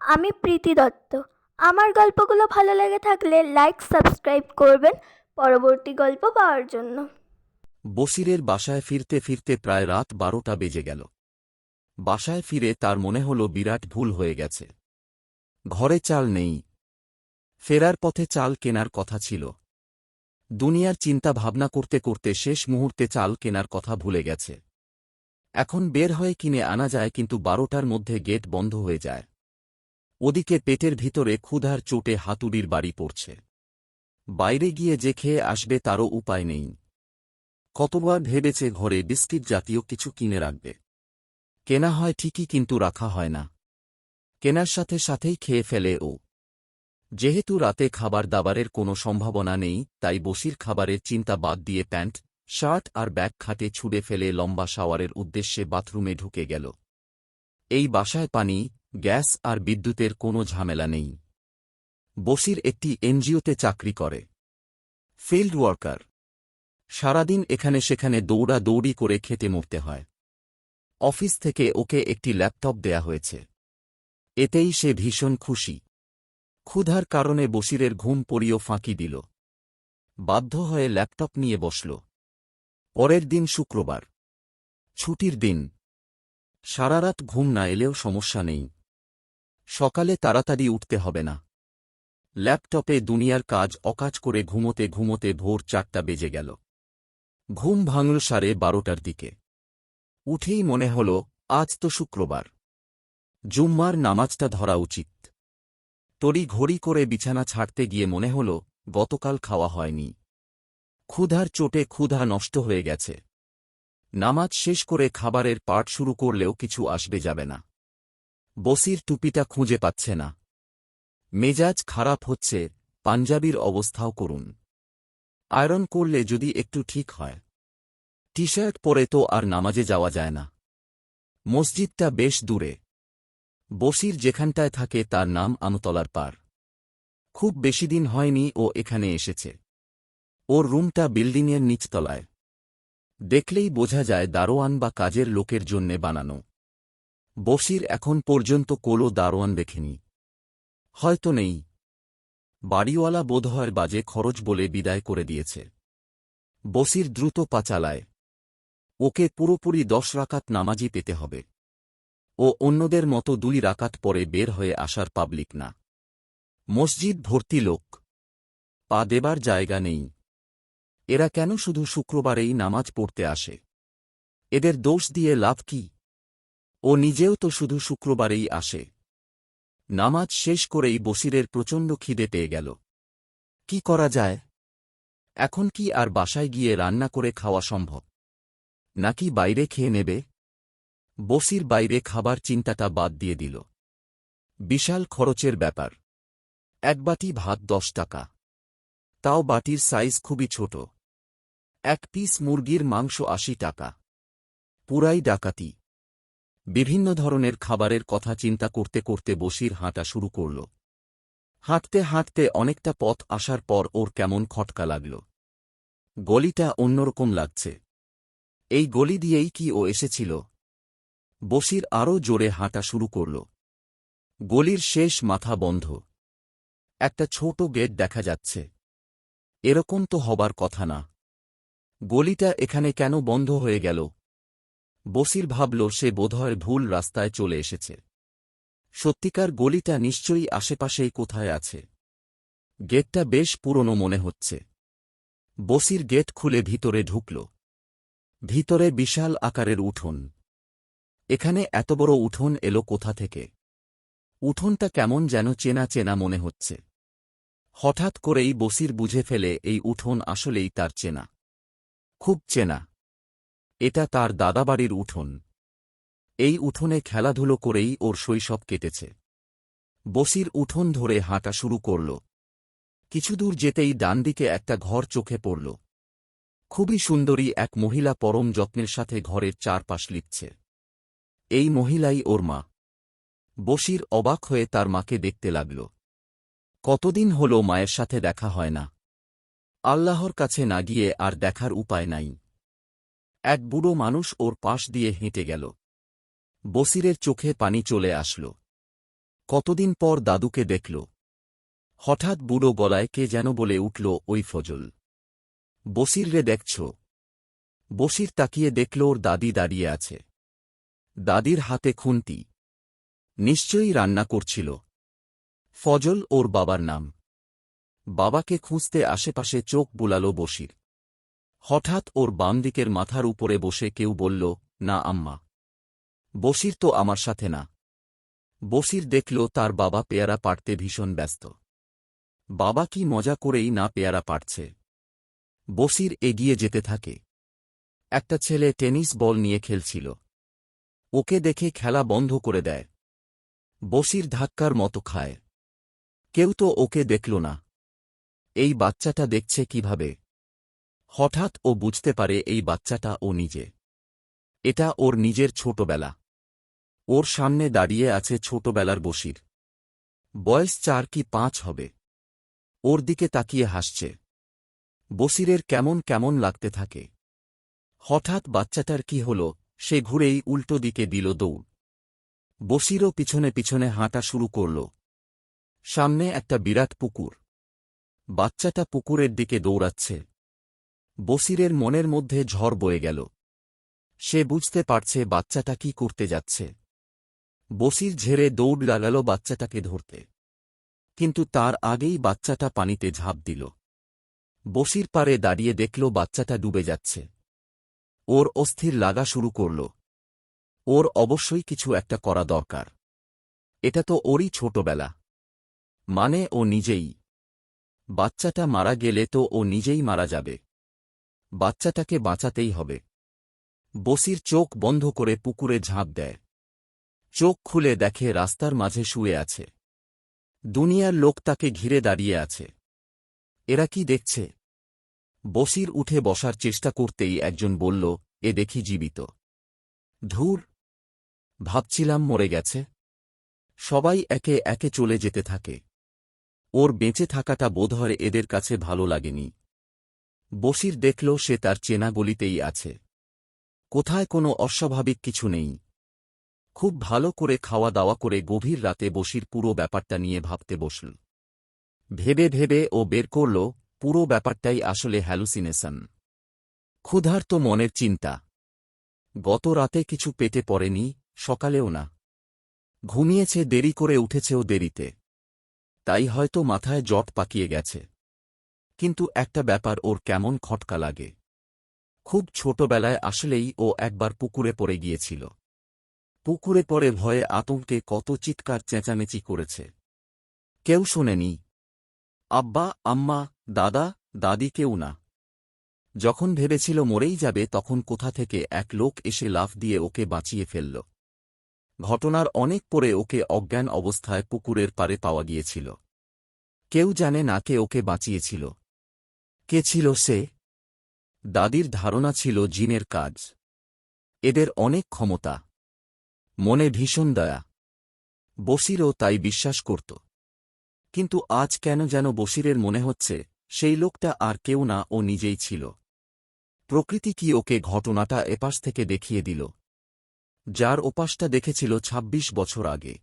আমি প্রীতি দত্ত। আমার গল্পগুলো ভালো লেগে থাকলে লাইক সাবস্ক্রাইব করবেন পরবর্তী গল্প পাওয়ার জন্য। বসিরের বাসায় ফিরতে ফিরতে প্রায় রাত 12টা বেজে গেল। বাসায় ফিরে তার মনে হল বিরাট ভুল হয়ে গেছে। ঘরে চাল নেই। ফেরার পথে চাল কেনার কথা ছিল। দুনিয়ার চিন্তা ভাবনা করতে করতে শেষ মুহূর্তে চাল কেনার কথা ভুলে গেছে। এখন বের হয়ে কিনে আনা যায়, কিন্তু 12টার মধ্যে গেট বন্ধ হয়ে যায়। ওদিকে পেটের ভিতরে ক্ষুধার চোটে হাতুড়ির বাড়ি পড়ছে। বাইরে গিয়ে যে খেয়ে আসবে তারও উপায় নেই। কতবার ভেবেছে ঘরে বিস্কিট জাতীয় কিছু কিনে রাখবে। কেনা হয় ঠিকই, কিন্তু রাখা হয় না। কেনার সাথে সাথেই খেয়ে ফেলে ও। যেহেতু রাতে খাবার দাবারের কোনো সম্ভাবনা নেই, তাই বসির খাবারের চিন্তা বাদ দিয়ে প্যান্ট, শার্ট আর ব্যাগ খাটে ছুঁড়ে ফেলে লম্বা শাওয়ারের উদ্দেশ্যে বাথরুমে ঢুকে গেল। এই বাসায় পানি, গ্যাস আর বিদ্যুতের কোনো ঝামেলা নেই। বসির একটি এনজিওতে চাকরি করে, ফিল্ড ওয়ার্কার। সারাদিন এখানে সেখানে দৌড়াদৌড়ি করে খেতে মরতে হয়। অফিস থেকে ওকে একটি ল্যাপটপ দেয়া হয়েছে। এতেই সে ভীষণ খুশি। ক্ষুধার কারণে বসিরের ঘুম পড়িও ফাঁকি দিল। বাধ্য হয়ে ল্যাপটপ নিয়ে বসল। পরের দিন শুক্রবার, ছুটির দিন। সারারাত ঘুম না এলেও সমস্যা নেই। সকালে তাড়াতাড়ি উঠতে হবে না। ল্যাপটপে দুনিয়ার কাজ অকাজ করে ঘুমোতে ঘুমোতে ভোর 4টা বেজে গেল। ঘুম ভাঙল 12:30টার দিকে। উঠেই মনে হল, আজ তো শুক্রবার, জুম্মার নামাজটা ধরা উচিত। তড়ি ঘড়ি করে বিছানা ছাড়তে গিয়ে মনে হল, গতকাল খাওয়া হয়নি। ক্ষুধার চোটে ক্ষুধা নষ্ট হয়ে গেছে। নামাজ শেষ করে খাবারের পাট শুরু করলেও কিছু আসবে যাবে না। বসির টুপিটা খুঁজে পাচ্ছে না। মেজাজ খারাপ হচ্ছে, পাঞ্জাবির অবস্থাও করুন। আয়রন করলে যদি একটু ঠিক হয়। টি শার্ট পরে তো আর নামাজে যাওয়া যায় না। মসজিদটা বেশ দূরে। বসির যেখানটায় থাকে তার নাম আমতলার পার। খুব বেশিদিন হয়নি ও এখানে এসেছে। ওর রুমটা বিল্ডিংয়ের নিচতলায়। দেখলেই বোঝা যায় দারোয়ান বা কাজের লোকের জন্যে বানানো। বসির এখন পর্যন্ত কোনো দারোয়ান দেখেনি। হয়তো নেই। বাড়িওয়ালা বোধহয় বাজে খরচ বলে বিদায় করে দিয়েছে। বসির দ্রুত পা চালায়। ওকে পুরোপুরি 10 রাকাত নামাজি পেতে হবে। ও অন্যদের মতো 2 রাকাত পরে বের হয়ে আসার পাবলিক না। মসজিদ ভর্তি লোক। পা দেবার জায়গা নেই। এরা কেন শুধু শুক্রবারেই নামাজ পড়তে আসে? এদের দোষ দিয়ে লাভ কি? ও নিজেও তো শুধু শুক্রবারেই আসে। নামাজ শেষ করেই বসিরের প্রচণ্ড খিদে পেয়ে গেল। কি করা যায়? এখন কি আর বাসায় গিয়ে রান্না করে খাওয়া সম্ভব? নাকি বাইরে খেয়ে নেবে? বসির বাইরে খাবার চিন্তাটা বাদ দিয়ে দিল। বিশাল খরচের ব্যাপার। এক বাটি ভাত 10 টাকা। তাও বাটির সাইজ খুবই ছোট। এক পিস মুরগির মাংস 80 টাকা। পুরাই ডাকাতি। বিভিন্ন ধরনের খাবারের কথা চিন্তা করতে করতে বসির হাঁটা শুরু করল। হাঁটতে হাঁটতে অনেকটা পথ আসার পর ওর কেমন খটকা লাগল। গলিটা অন্যরকম লাগছে। এই গলি দিয়েই কি ও এসেছিল? বসির আরও জোরে হাঁটা শুরু করল। গলির শেষ মাথা বন্ধ। একটা ছোট গেট দেখা যাচ্ছে। এরকম তো হবার কথা না। গলিটা এখানে কেন বন্ধ হয়ে গেল? বসির ভাবল সে বোধহয় ভুল রাস্তায় চলে এসেছে। সত্যিকার গলিটা নিশ্চয়ই আশেপাশেই কোথায় আছে। গেটটা বেশ পুরনো মনে হচ্ছে। বসির গেট খুলে ভিতরে ঢুকল। ভিতরে বিশাল আকারের উঠোন। এখানে এত বড় উঠোন এলো কোথা থেকে? উঠোনটা কেমন যেন চেনা চেনা মনে হচ্ছে। হঠাৎ করেই বসির বুঝে ফেলে এই উঠোন আসলেই তার চেনা। খুব চেনা। এটা তার দাদাবাড়ির উঠোন। এই উঠোনে খেলাধুলো করেই ওর শৈশব কেটেছে। বসির উঠোন ধরে হাঁটা শুরু করল। কিছুদূর যেতেই ডানদিকে একটা ঘর চোখে পড়ল। খুবই সুন্দরী এক মহিলা পরম যত্নের সাথে ঘরের চারপাশ লিখছে। এই মহিলাই ওর মা। বসির অবাক হয়ে তার মাকে দেখতে লাগল। কতদিন হল মায়ের সাথে দেখা হয় না। আল্লাহর কাছে না গিয়ে আর দেখার উপায় নাই। এক বুড়ো মানুষ ওর পাশ দিয়ে হেঁটে গেল। বসিরের চোখে পানি চলে আসল। কতদিন পর দাদুকে দেখল। হঠাৎ বুড়ো গলায় কে যেন বলে উঠল, ওই ফজল। বসির রে দেখছ? বসির তাকিয়ে দেখল ওর দাদি দাঁড়িয়ে আছে। দাদির হাতে খুন্তি। নিশ্চয়ই রান্না করছিল। ফজল ওর বাবার নাম। বাবাকে খুঁজতে আশেপাশে চোখ বুলাল বসির। হঠাৎ ওর বাম দিকের মাথার উপরে বসে কেউ বলল, না আম্মা। বসির তো আমার সাথে না। বসির দেখল তার বাবা পেয়ারা পাড়তে ভীষণ ব্যস্ত। বাবা কি মজা করেই না পেয়ারা পাড়ছে। বসির এগিয়ে যেতে থাকে। একটা ছেলে টেনিস বল নিয়ে খেলছিল। ওকে দেখে খেলা বন্ধ করে দেয়। বসির ধাক্কার মতো খায়। কেউ তো ওকে দেখল না। এই বাচ্চাটা দেখছে কিভাবে? হঠাৎ ও বুঝতে পারে এই বাচ্চাটা ও নিজে। এটা ওর নিজের ছোটবেলা। ওর সামনে দাঁড়িয়ে আছে ছোটবেলার বসির। বয়স 4 কি 5 হবে। ওর দিকে তাকিয়ে হাসছে। বসিরের কেমন কেমন লাগতে থাকে। হঠাৎ বাচ্চাটার কি হল, সে ঘুরেই উল্টো দিকে দিল দৌড়। বসিরও পিছনে পিছনে হাঁটা শুরু করল। সামনে একটা বিরাট পুকুর। বাচ্চাটা পুকুরের দিকে দৌড়াচ্ছে। বসিরের মনের মধ্যে ঝড় বয়ে গেল। সে বুঝতে পারছে বাচ্চাটা কি করতে যাচ্ছে। বসির ঝেড়ে দৌড় লাগাল বাচ্চাটাকে ধরতে। কিন্তু তার আগেই বাচ্চাটা পানিতে ঝাঁপ দিল। বসির পারে দাঁড়িয়ে দেখল বাচ্চাটা ডুবে যাচ্ছে। ওর অস্থির লাগা শুরু করল। ওর অবশ্যই কিছু একটা করা দরকার। এটা তো ওরই ছোটবেলা। মানে ও নিজেই। বাচ্চাটা মারা গেলে তো ও নিজেই মারা যাবে। বাচ্চাটাকে বাঁচাতেই হবে। বসির চোখ বন্ধ করে পুকুরে ঝাঁপ দেয়। চোখ খুলে দেখে রাস্তার মাঝে শুয়ে আছে। দুনিয়ার লোক তাকে ঘিরে দাঁড়িয়ে আছে। এরা কি দেখছে? বসির উঠে বসার চেষ্টা করতেই একজন বলল, এ দেখি জীবিত। ধুর, ভাবছিলাম মরে গেছে। সবাই একে একে চলে যেতে থাকে। ওর বেঁচে থাকাটা বোধহয় এদের কাছে ভালো লাগেনি। বসির দেখল সে তার চেনা গলিতেই আছে। কোথায় কোনো অস্বাভাবিক কিছু নেই। খুব ভালো করে খাওয়া দাওয়া করে গভীর রাতে বসির পুরো ব্যাপারটা নিয়ে ভাবতে বসল। ভেবে ভেবে ও বের করল পুরো ব্যাপারটাই আসলে হ্যালুসিনেশন। ক্ষুধার্ত মনের চিন্তা। গত রাতে কিছু পেটে পড়েনি, সকালেও না। ঘুমিয়েছে দেরি করে, উঠেছেও দেরিতে। তাই হয়তো মাথায় জট পাকিয়ে গেছে। কিন্তু একটা ব্যাপার ওর কেমন খটকা লাগে। খুব ছোটবেলায় আসলেই ও একবার পুকুরে পড়ে গিয়েছিল। পুকুরে পড়ে ভয়ে আতঙ্কে কত চিৎকার চেঁচামেচি করেছে। কেউ শোনেনি। আব্বা, আম্মা, দাদা, দাদি কেউ না। যখন ভেবেছিল মরেই যাবে তখন কোথা থেকে এক লোক এসে লাফ দিয়ে ওকে বাঁচিয়ে ফেলল। ঘটনার অনেক পরে ওকে অজ্ঞান অবস্থায় পুকুরের পাড়ে পাওয়া গিয়েছিল। কেউ জানে না কে ওকে বাঁচিয়েছিল। কে ছিল সে? দাদির ধারণা ছিল জিনের কাজ। এদের অনেক ক্ষমতা। মনে ভীষণ দয়া। বসিরও তাই বিশ্বাস করত। কিন্তু আজ কেন যেন বসিরের মনে হচ্ছে সেই লোকটা আর কেউ না, ও নিজেই ছিল। প্রকৃতি কি ওকে ঘটনাটা এপাশ থেকে দেখিয়ে দিল, যার ওপাশটা দেখেছিল ২৬ বছর আগে।